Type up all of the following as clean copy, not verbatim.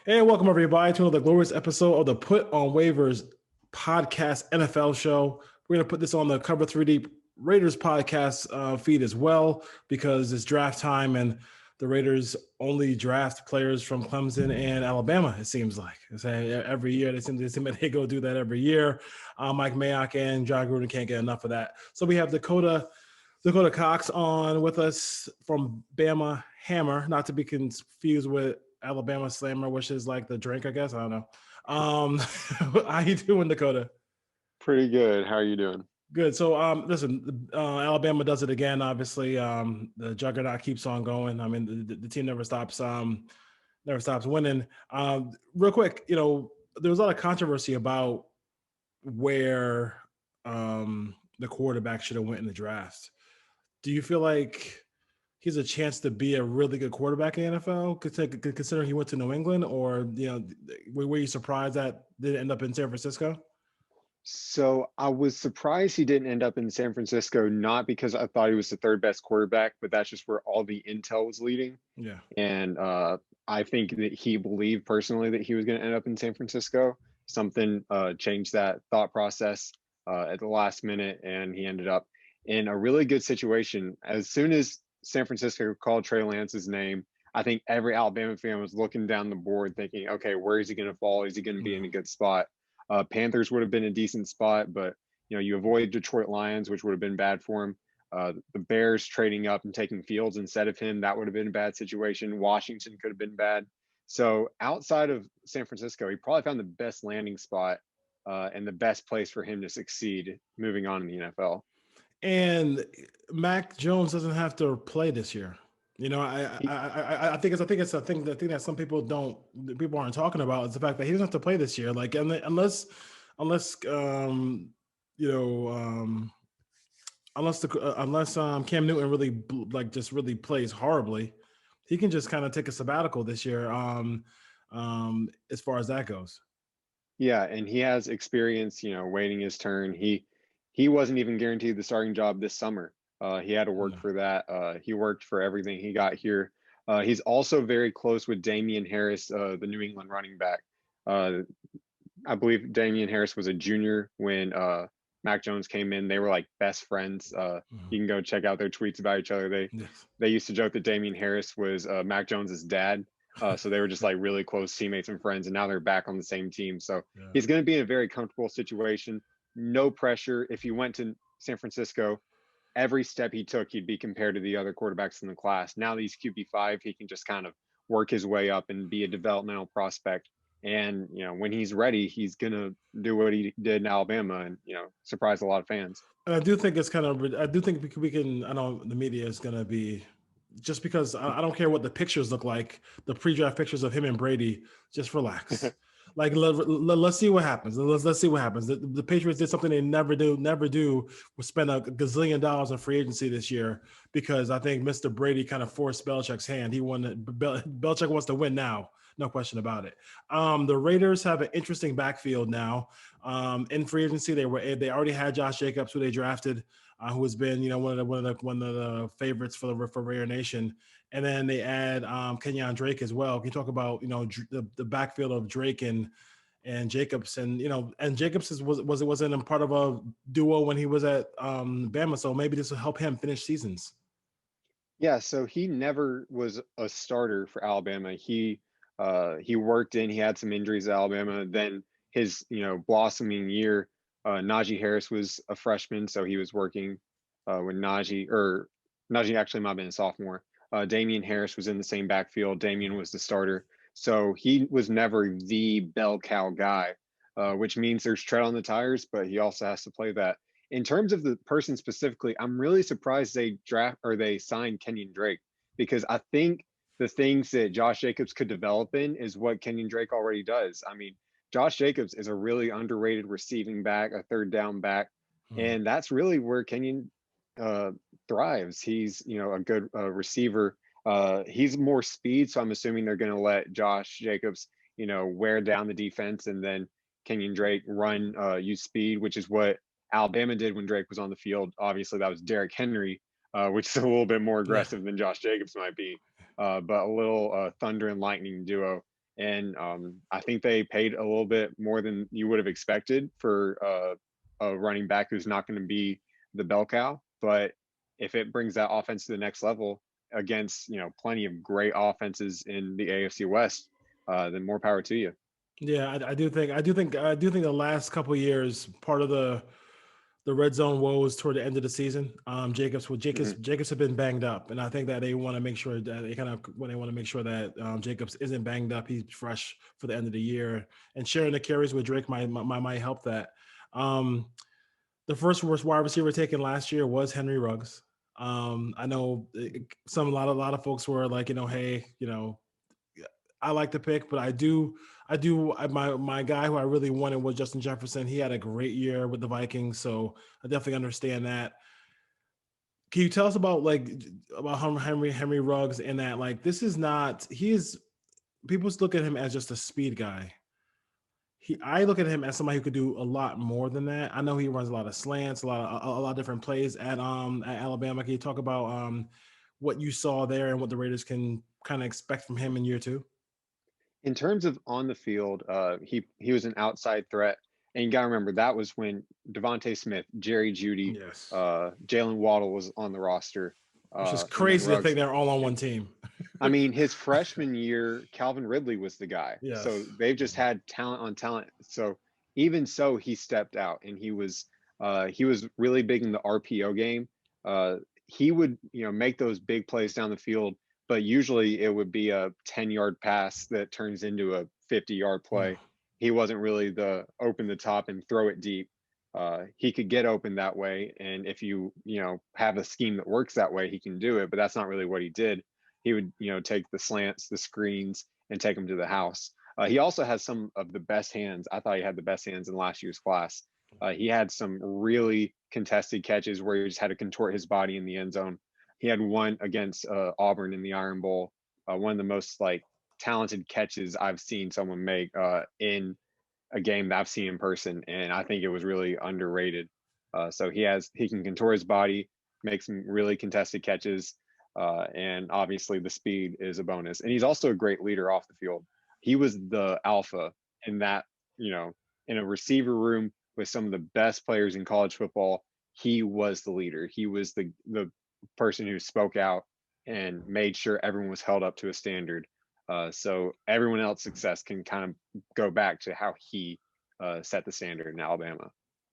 And welcome everybody to another glorious episode of the Put on Waivers podcast NFL show. We're going to put this on the Cover 3D Raiders podcast feed as well because it's draft time and the Raiders only draft players from Clemson and Alabama, it seems like. Every year, they seem like they go do that every year. Mike Mayock and John Gruden can't get enough of that. So we have Dakota Cox on with us from Bama Hammer, not to be confused with Alabama Slammer, which is like the drink, I guess. I don't know. How you doing, Dakota? Pretty good. How are you doing? Good. So, listen, Alabama does it again. Obviously, the juggernaut keeps on going. I mean, the team never stops winning. Real quick, there was a lot of controversy about where the quarterback should have went in the draft. Do you feel like he's a chance to be a really good quarterback in the NFL, considering he went to New England, or were you surprised that didn't end up in San Francisco? So I was surprised he didn't end up in San Francisco, not because I thought he was the third best quarterback, but that's just where all the intel was leading. Yeah. And I think that he believed personally that he was going to end up in San Francisco. Something changed that thought process at the last minute, and he ended up in a really good situation. As soon as San Francisco called Trey Lance's name, I think every Alabama fan was looking down the board thinking, okay, where is he going to fall? Is he going to be in a good spot? Panthers would have been a decent spot, but you avoid Detroit Lions, which would have been bad for him. The Bears trading up and taking Fields instead of him, that would have been a bad situation. Washington could have been bad. So outside of San Francisco, he probably found the best landing spot and the best place for him to succeed moving on in the NFL. And Mac Jones doesn't have to play this year. I think it's a thing that some people aren't talking about is the fact that he doesn't have to play this year. Like unless Cam Newton really plays horribly, he can just kind of take a sabbatical this year. As far as that goes. Yeah, and he has experience, waiting his turn. He wasn't even guaranteed the starting job this summer. He had to work for that. He worked for everything he got here. He's also very close with Damian Harris, the New England running back. I believe Damian Harris was a junior when Mac Jones came in. They were like best friends. You can go check out their tweets about each other. They used to joke that Damian Harris was Mac Jones's dad. So they were just like really close teammates and friends, and now they're back on the same team. So he's going to be in a very comfortable situation. No pressure. If he went to San Francisco, every step he took, he'd be compared to the other quarterbacks in the class. Now that he's QB5, he can just kind of work his way up and be a developmental prospect. And, when he's ready, he's going to do what he did in Alabama and, surprise a lot of fans. And I do think we can, I know the media is going to be, just because I don't care what the pictures look like, the pre-draft pictures of him and Brady, just relax. Like let's see what happens. Let's see what happens. The Patriots did something they never do. Was spend a gazillion dollars on free agency this year because I think Mr. Brady kind of forced Belichick's hand. Belichick wants to win now, no question about it. The Raiders have an interesting backfield now. In free agency, they already had Josh Jacobs, who they drafted, who has been one of the favorites for Raider Nation. And then they add Kenyon Drake as well. Can you talk about the backfield of Drake and Jacobs, and Jacobs wasn't a part of a duo when he was at Bama, so maybe this will help him finish seasons. Yeah, so he never was a starter for Alabama. He worked in. He had some injuries at Alabama. Then his blossoming year, Najee Harris was a freshman, so he was working when Najee actually might have been a sophomore. Damian Harris was in the same backfield. Damian was the starter. So he was never the bell cow guy, which means there's tread on the tires, but he also has to play that. In terms of the person specifically, I'm really surprised they signed Kenyon Drake, because I think the things that Josh Jacobs could develop in is what Kenyon Drake already does. I mean, Josh Jacobs is a really underrated receiving back, a third down back, and that's really where Kenyon thrives. He's a good receiver. He's more speed, so I'm assuming they're going to let Josh Jacobs wear down the defense, and then Kenyon Drake use speed, which is what Alabama did when Drake was on the field. Obviously, that was Derrick Henry, which is a little bit more aggressive than Josh Jacobs might be, but a little thunder and lightning duo. And I think they paid a little bit more than you would have expected for a running back who's not going to be the bell cow. But if it brings that offense to the next level against plenty of great offenses in the AFC West, then more power to you. Yeah, I do think the last couple of years, part of the red zone woes toward the end of the season. Hmm. Jacobs have been banged up, and I think that they want to make sure that they want to make sure that Jacobs isn't banged up. He's fresh for the end of the year, and sharing the carries with Drake might help that. Um, the first worst wide receiver taken last year was Henry Ruggs. I know a lot of folks were like, hey, I like the pick, but my guy who I really wanted was Justin Jefferson. He had a great year with the Vikings, so I definitely understand that. Can you tell us about Henry Ruggs and that this is not he is people look at him as just a speed guy. I look at him as somebody who could do a lot more than that. I know he runs a lot of slants, a lot of different plays at Alabama. Can you talk about what you saw there and what the Raiders can kind of expect from him in year two? In terms of on the field, he was an outside threat, and you got to remember that was when Devontae Smith, Jerry Judy, Yes. Jalen Waddle was on the roster, Which is and then crazy to think Ruggs. they're all on one team. I mean, his freshman year, Calvin Ridley was the guy. So Yes. they've just had talent on talent. So even so, he stepped out, and he was really big in the RPO game. Uh, he would make those big plays down the field, but usually it would be a 10-yard pass that turns into a 50-yard play. He wasn't really the open the top and throw it deep. He could get open that way, and if you have a scheme that works that way, he can do it. But that's not really what he did. He would take the slants, the screens, and take them to the house. He also has some of the best hands. I thought he had the best hands in last year's class. He had some really contested catches where he just had to contort his body in the end zone. He had one against Auburn in the Iron Bowl, one of the most talented catches I've seen someone make in a game that I've seen in person, and I think it was really underrated. So he can contour his body, make some really contested catches, and obviously the speed is a bonus. And he's also a great leader off the field. He was the alpha in that you know in a receiver room with some of the best players in college football. He was the leader. He was the person who spoke out and made sure everyone was held up to a standard. So everyone else's success can kind of go back to how he set the standard in Alabama.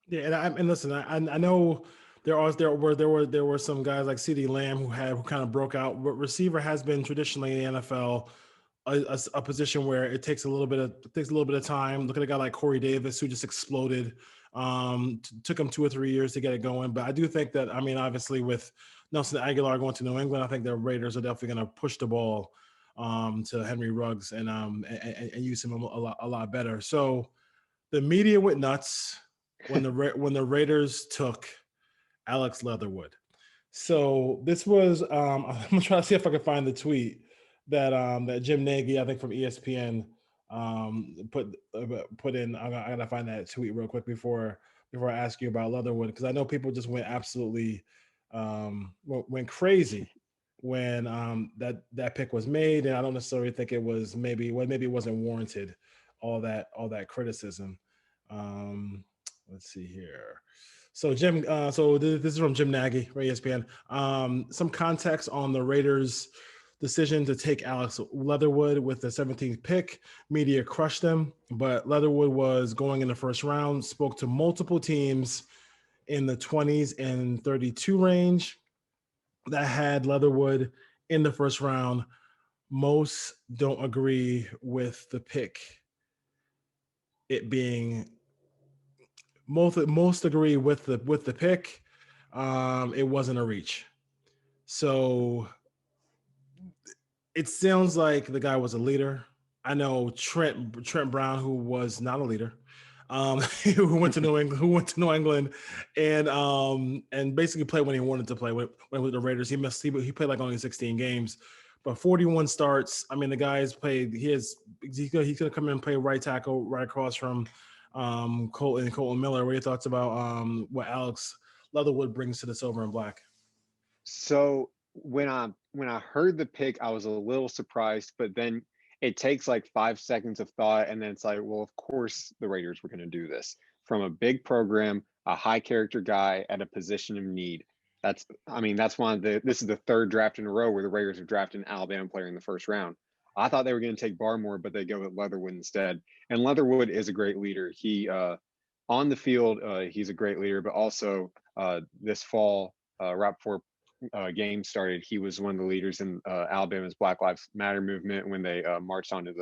Yeah, and listen, I know there were some guys like C.D. Lamb who kind of broke out. But receiver has been traditionally in the NFL a position where it takes a little bit of time. Look at a guy like Corey Davis who just exploded. Took him 2 or 3 years to get it going, but I do think that obviously with Nelson Aguilar going to New England, I think the Raiders are definitely going to push the ball to Henry Ruggs and use him a lot better. So the media went nuts when the Raiders took Alex Leatherwood. So this was I'm gonna try to see if I can find the tweet that Jim Nagy, I think from ESPN, put in. I gotta find that tweet real quick before I ask you about Leatherwood, because I know people just went absolutely went crazy when that pick was made, and I don't necessarily think it was maybe it wasn't warranted, all that criticism. Um, let's see here. So this is from Jim Nagy, right, ESPN. Some context on the Raiders' decision to take Alex Leatherwood with the 17th pick. Media crushed them, but Leatherwood was going in the first round. Spoke to multiple teams in the 20s and 32 range that had Leatherwood in the first round. Most don't agree with the pick. It being most agree with the pick. It wasn't a reach. So it sounds like the guy was a leader. I know Trent Brown, who was not a leader, who went to New England, and basically played when he wanted to play with the Raiders. He played like only 16 games, but 41 starts. I mean, the guy's played. He's gonna come in and play right tackle right across from Colton Miller. What are your thoughts about what Alex Leatherwood brings to the silver and black? So when I heard the pick, I was a little surprised, but then it takes like 5 seconds of thought, and then it's like, well, of course the Raiders were going to do this from a big program, a high character guy at a position of need. That's one of this is the third draft in a row where the Raiders have drafted an Alabama player in the first round. I thought they were going to take Barmore, but they go with Leatherwood instead. And Leatherwood is a great leader. He on the field, he's a great leader, but also this fall, right before game started, he was one of the leaders in Alabama's Black Lives Matter movement when they marched onto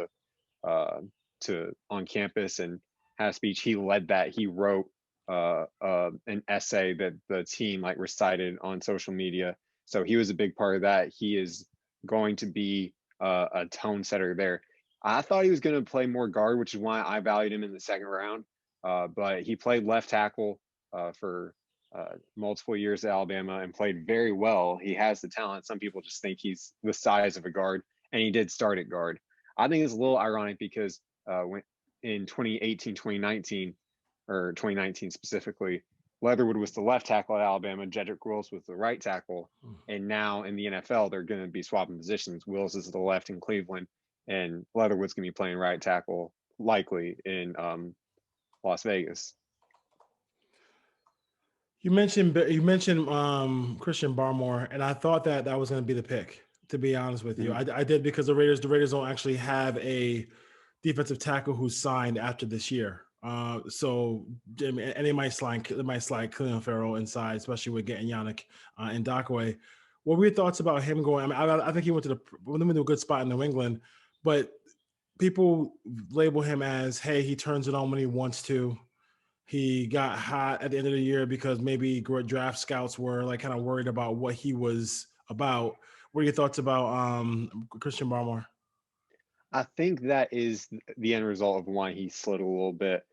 on campus and had a speech. He led that. He wrote an essay that the team like recited on social media. So he was a big part of that. He is going to be a tone setter there. I thought he was going to play more guard, which is why I valued him in the second round. But he played left tackle for multiple years at Alabama and played very well. He has the talent. Some people just think he's the size of a guard, and he did start at guard. I think it's a little ironic because when in 2018, 2019, or 2019 specifically, Leatherwood was the left tackle at Alabama, Jedrick Wills was the right tackle, and now in the NFL they're going to be swapping positions. Wills is the left in Cleveland, and Leatherwood's going to be playing right tackle likely in Las Vegas. You mentioned Christian Barmore, and I thought that was going to be the pick. To be honest with you, I did, because the Raiders don't actually have a defensive tackle who's signed after this year. So and they might slide Clelin Ferrell inside, especially with getting Yannick and Ndakwe. What were your thoughts about him going? I mean, I think he went to a good spot in New England, but people label him as, hey, he turns it on when he wants to. He got hot at the end of the year because maybe draft scouts were like kind of worried about what he was about. What are your thoughts about Christian Barmore? I think that is the end result of why he slid a little bit.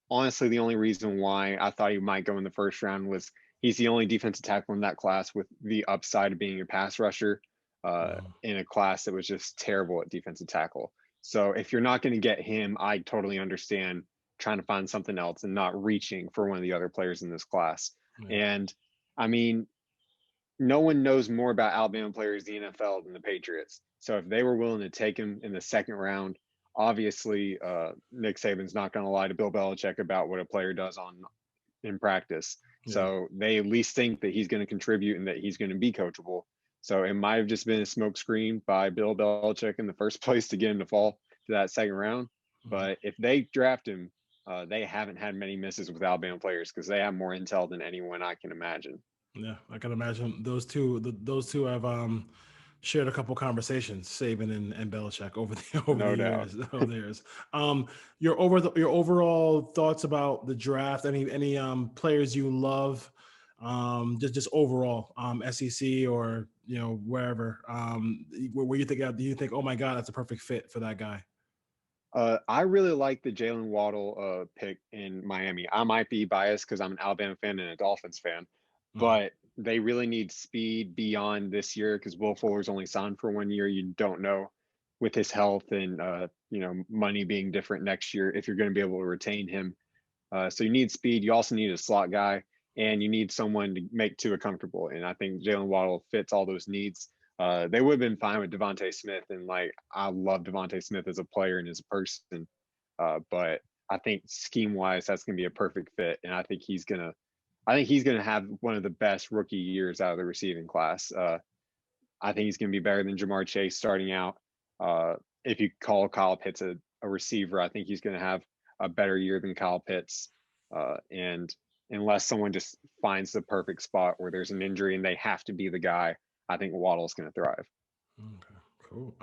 Honestly, the only reason why I thought he might go in the first round was he's the only defensive tackle in that class with the upside of being a pass rusher in a class that was just terrible at defensive tackle. So if you're not going to get him, I totally understand trying to find something else and not reaching for one of the other players in this class. Yeah. And I mean, no one knows more about Alabama players in the NFL than the Patriots. So if they were willing to take him in the second round, obviously Nick Saban's not going to lie to Bill Belichick about what a player does in practice. Yeah. So they at least think that he's going to contribute and that he's going to be coachable. So it might have just been a smokescreen by Bill Belichick in the first place to get him to fall to that second round. But if they draft him, they haven't had many misses with Alabama players because they have more intel than anyone I can imagine. Yeah, I can imagine those two have shared a couple conversations, Saban and Belichick over the years. Your overall thoughts about the draft? Any players you love? Just overall, SEC or wherever. Where you think? Do you think, oh my God, that's a perfect fit for that guy? I really like the Jalen Waddle pick in Miami. I might be biased because I'm an Alabama fan and a Dolphins fan, but they really need speed beyond this year because Will Fuller's only signed for 1 year. You don't know with his health and money being different next year if you're going to be able to retain him. So you need speed. You also need a slot guy, and you need someone to make Tua comfortable. And I think Jalen Waddle fits all those needs. They would have been fine with Devontae Smith, and I love Devontae Smith as a player and as a person, but I think scheme-wise that's going to be a perfect fit, and I think he's gonna have one of the best rookie years out of the receiving class. I think he's going to be better than Jamar Chase starting out. If you call Kyle Pitts a receiver, I think he's going to have a better year than Kyle Pitts, and unless someone just finds the perfect spot where there's an injury and they have to be the guy, I think Waddle's going to thrive. Okay, cool.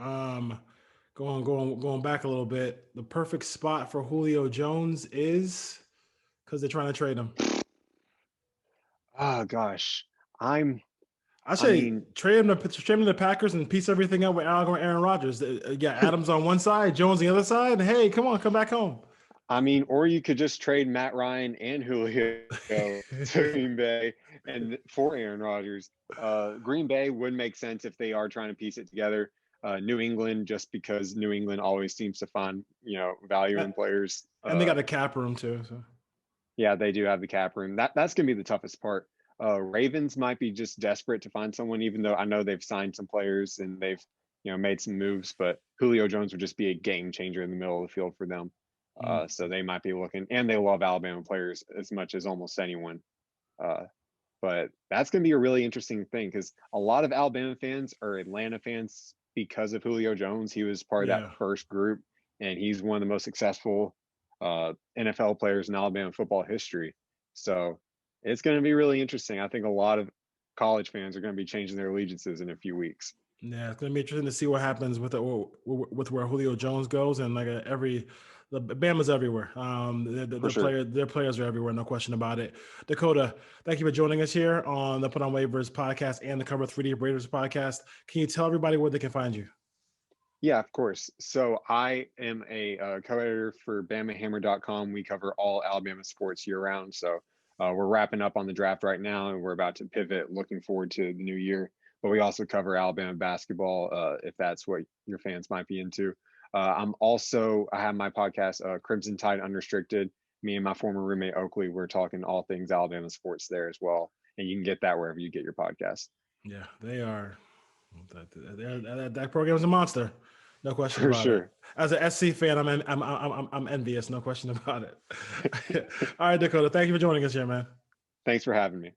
Going back a little bit, the perfect spot for Julio Jones is because they're trying to trade him. Oh gosh, I say trade him to the Packers and piece everything up with Aaron Rodgers. Adams on one side, Jones on the other side. Hey, come back home. Or you could just trade Matt Ryan and Julio to Green Bay and for Aaron Rodgers. Green Bay would make sense if they are trying to piece it together. New England, just because New England always seems to find value in players, and they got a cap room too. So yeah, they do have the cap room. That's gonna be the toughest part. Ravens might be just desperate to find someone, even though I know they've signed some players and they've made some moves, but Julio Jones would just be a game changer in the middle of the field for them. So they might be looking, and they love Alabama players as much as almost anyone. But that's going to be a really interesting thing because a lot of Alabama fans are Atlanta fans because of Julio Jones. He was part of that first group, and he's one of the most successful NFL players in Alabama football history. So it's going to be really interesting. I think a lot of college fans are going to be changing their allegiances in a few weeks. Yeah, it's going to be interesting to see what happens with where Julio Jones goes, and like the Bama's everywhere. Their players are everywhere, no question about it. Dakota, thank you for joining us here on the Put on Waivers podcast and the Cover 3D Raiders podcast. Can you tell everybody where they can find you? Yeah, of course. So I am a co-editor for BamaHammer.com. We cover all Alabama sports year round. So we're wrapping up on the draft right now, and we're about to pivot, looking forward to the new year. But we also cover Alabama basketball, if that's what your fans might be into. I have my podcast, Crimson Tide Unrestricted. Me and my former roommate, Oakley, we're talking all things Alabama sports there as well. And you can get that wherever you get your podcast. Yeah, they are. That program is a monster. No question about it. As an SC fan, I'm envious. No question about it. All right, Dakota. Thank you for joining us here, man. Thanks for having me.